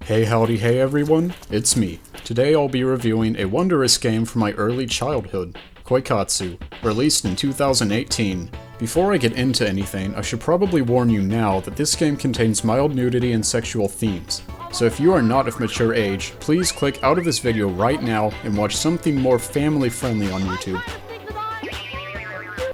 Hey howdy hey everyone, it's me. Today I'll be reviewing a wondrous game from my early childhood, Koikatsu, released in 2018. Before I get into anything, I should probably warn you now that this game contains mild nudity and sexual themes. So if you are not of mature age, please click out of this video right now and watch something more family friendly on YouTube.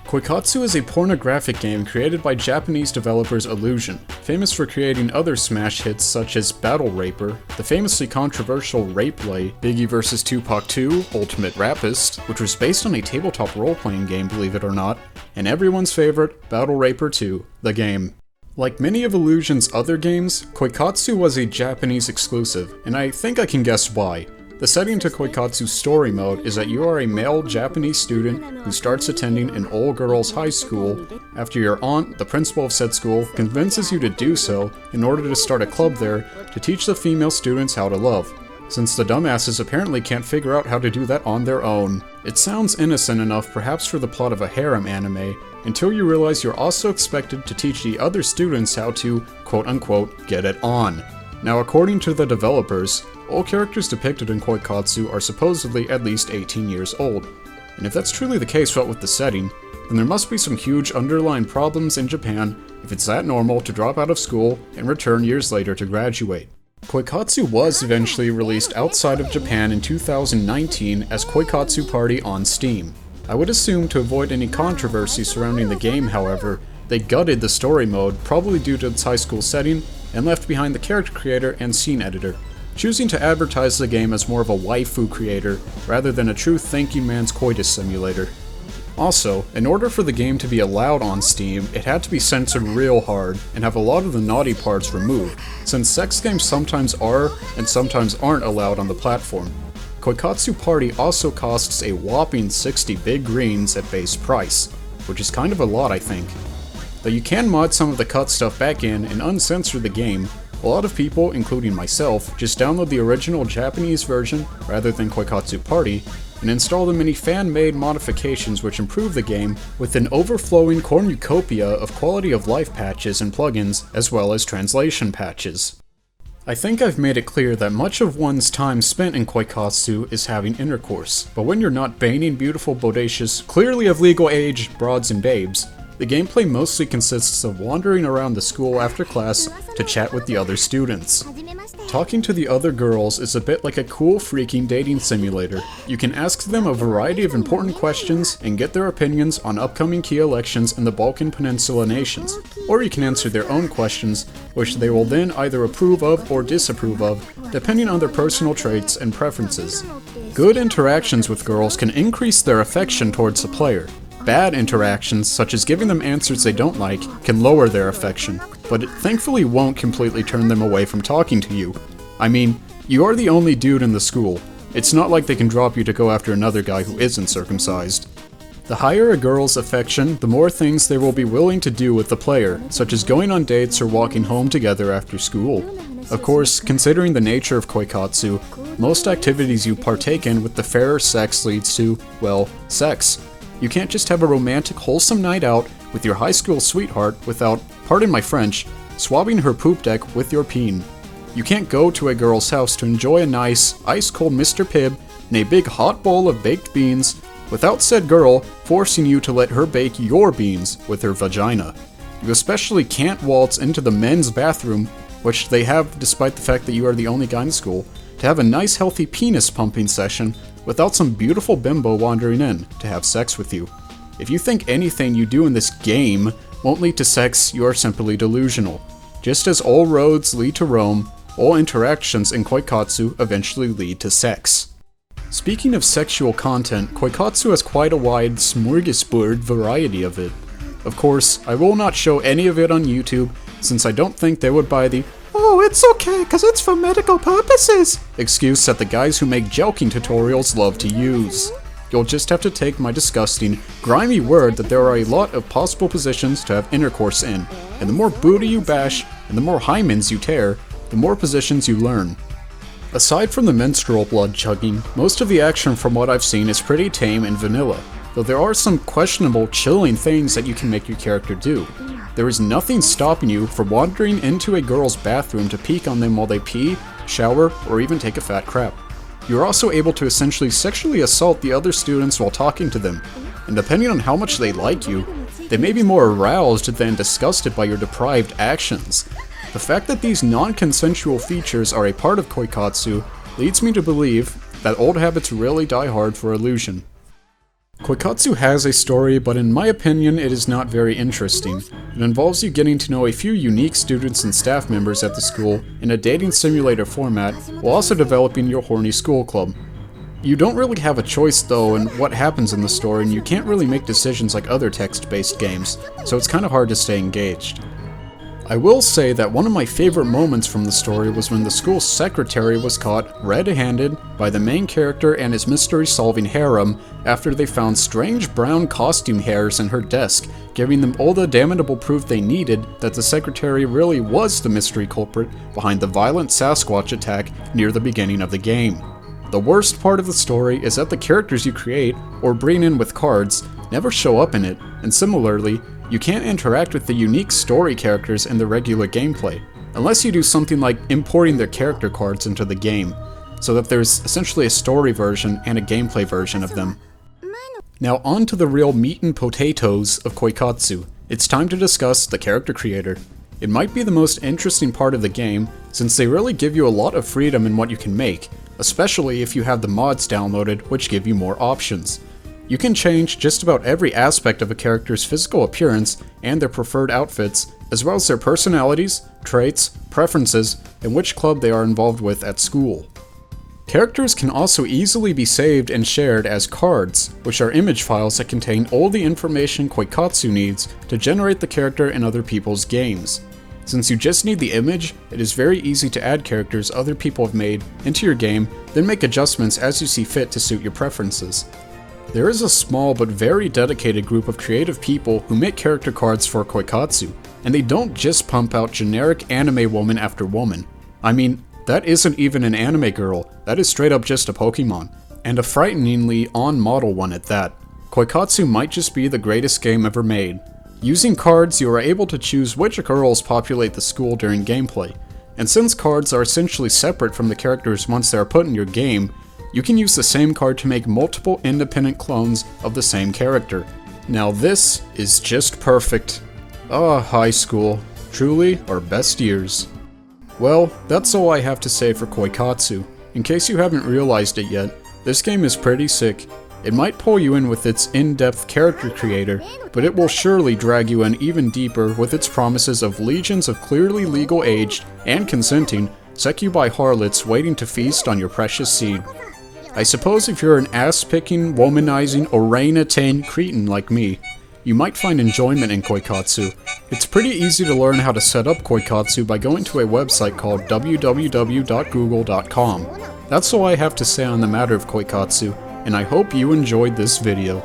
Koikatsu is a pornographic game created by Japanese developers Illusion, famous for creating other smash hits such as Battle Raper, the famously controversial rape play Biggie vs Tupac 2 Ultimate Rapist, which was based on a tabletop role-playing game, believe it or not, and everyone's favorite, Battle Raper 2, the game. Like many of Illusion's other games, Koikatsu was a Japanese exclusive, and I think I can guess why. The setting to Koikatsu's story mode is that you are a male Japanese student who starts attending an all-girls high school after your aunt, the principal of said school, convinces you to do so in order to start a club there to teach the female students how to love, since the dumbasses apparently can't figure out how to do that on their own. It sounds innocent enough perhaps for the plot of a harem anime, until you realize you're also expected to teach the other students how to, quote-unquote, get it on. Now, according to the developers, all characters depicted in Koikatsu are supposedly at least 18 years old. And if that's truly the case with the setting, then there must be some huge underlying problems in Japan if it's that normal to drop out of school and return years later to graduate. Koikatsu was eventually released outside of Japan in 2019 as Koikatsu Party on Steam. I would assume to avoid any controversy surrounding the game, however, they gutted the story mode, probably due to its high school setting, and left behind the character creator and scene editor, choosing to advertise the game as more of a waifu creator rather than a true thinking man's coitus simulator. Also, in order for the game to be allowed on Steam, it had to be censored real hard and have a lot of the naughty parts removed, since sex games sometimes are and sometimes aren't allowed on the platform. Koikatsu Party also costs a whopping 60 big greens at base price, which is kind of a lot, I think. Though you can mod some of the cut stuff back in and uncensor the game, a lot of people, including myself, just download the original Japanese version rather than Koikatsu Party, and install the many fan-made modifications which improve the game with an overflowing cornucopia of quality of life patches and plugins, as well as translation patches. I think I've made it clear that much of one's time spent in Koikatsu is having intercourse, but when you're not banging beautiful, bodacious, clearly of legal age broads and babes, the gameplay mostly consists of wandering around the school after class to chat with the other students. Talking to the other girls is a bit like a cool freaking dating simulator. You can ask them a variety of important questions and get their opinions on upcoming key elections in the Balkan Peninsula nations, or you can answer their own questions, which they will then either approve of or disapprove of, depending on their personal traits and preferences. Good interactions with girls can increase their affection towards the player. Bad interactions, such as giving them answers they don't like, can lower their affection, but it thankfully won't completely turn them away from talking to you. I mean, you are the only dude in the school. It's not like they can drop you to go after another guy who isn't circumcised. The higher a girl's affection, the more things they will be willing to do with the player, such as going on dates or walking home together after school. Of course, considering the nature of Koikatsu, most activities you partake in with the fairer sex leads to, well, sex. You can't just have a romantic, wholesome night out with your high school sweetheart without, pardon my French, swabbing her poop deck with your peen. You can't go to a girl's house to enjoy a nice, ice-cold Mr. Pibb and a big hot bowl of baked beans without said girl forcing you to let her bake your beans with her vagina. You especially can't waltz into the men's bathroom, which they have despite the fact that you are the only guy in school, to have a nice healthy penis pumping session without some beautiful bimbo wandering in to have sex with you. If you think anything you do in this game won't lead to sex, you are simply delusional. Just as all roads lead to Rome, all interactions in Koikatsu eventually lead to sex. Speaking of sexual content, Koikatsu has quite a wide smorgasbord variety of it. Of course, I will not show any of it on YouTube, since I don't think they would buy the "oh, it's okay, cause it's for medical purposes" excuse that the guys who make joking tutorials love to use. You'll just have to take my disgusting, grimy word that there are a lot of possible positions to have intercourse in, and the more booty you bash, and the more hymens you tear, the more positions you learn. Aside from the menstrual blood chugging, most of the action from what I've seen is pretty tame and vanilla, though there are some questionable, chilling things that you can make your character do. There is nothing stopping you from wandering into a girl's bathroom to peek on them while they pee, shower, or even take a fat crap. You're also able to essentially sexually assault the other students while talking to them, and depending on how much they like you, they may be more aroused than disgusted by your deprived actions. The fact that these non-consensual features are a part of Koikatsu leads me to believe that old habits really die hard for Illusion. Koikatsu has a story, but in my opinion it is not very interesting. It involves you getting to know a few unique students and staff members at the school in a dating simulator format, while also developing your horny school club. You don't really have a choice though in what happens in the story, and you can't really make decisions like other text-based games, so it's kinda hard to stay engaged. I will say that one of my favorite moments from the story was when the school secretary was caught red-handed by the main character and his mystery-solving harem after they found strange brown costume hairs in her desk, giving them all the damnable proof they needed that the secretary really was the mystery culprit behind the violent Sasquatch attack near the beginning of the game. The worst part of the story is that the characters you create, or bring in with cards, never show up in it, and similarly, you can't interact with the unique story characters in the regular gameplay, unless you do something like importing their character cards into the game, so that there's essentially a story version and a gameplay version of them. Now on to the real meat and potatoes of Koikatsu. It's time to discuss the character creator. It might be the most interesting part of the game, since they really give you a lot of freedom in what you can make, especially if you have the mods downloaded, which give you more options. You can change just about every aspect of a character's physical appearance and their preferred outfits, as well as their personalities, traits, preferences, and which club they are involved with at school. Characters can also easily be saved and shared as cards, which are image files that contain all the information Koikatsu needs to generate the character in other people's games. Since you just need the image, it is very easy to add characters other people have made into your game, then make adjustments as you see fit to suit your preferences. There is a small but very dedicated group of creative people who make character cards for Koikatsu, and they don't just pump out generic anime woman after woman. I mean, that isn't even an anime girl, that is straight up just a Pokemon, and a frighteningly on-model one at that. Koikatsu might just be the greatest game ever made. Using cards, you are able to choose which girls populate the school during gameplay, and since cards are essentially separate from the characters once they are put in your game, you can use the same card to make multiple independent clones of the same character. Now this is just perfect. Ah, high school. Truly our best years. Well, that's all I have to say for Koikatsu. In case you haven't realized it yet, this game is pretty sick. It might pull you in with its in-depth character creator, but it will surely drag you in even deeper with its promises of legions of clearly legal aged and consenting succubi harlots waiting to feast on your precious seed. I suppose if you're an ass-picking, womanizing, orangutan cretin like me, you might find enjoyment in Koikatsu. It's pretty easy to learn how to set up Koikatsu by going to a website called www.google.com. That's all I have to say on the matter of Koikatsu, and I hope you enjoyed this video.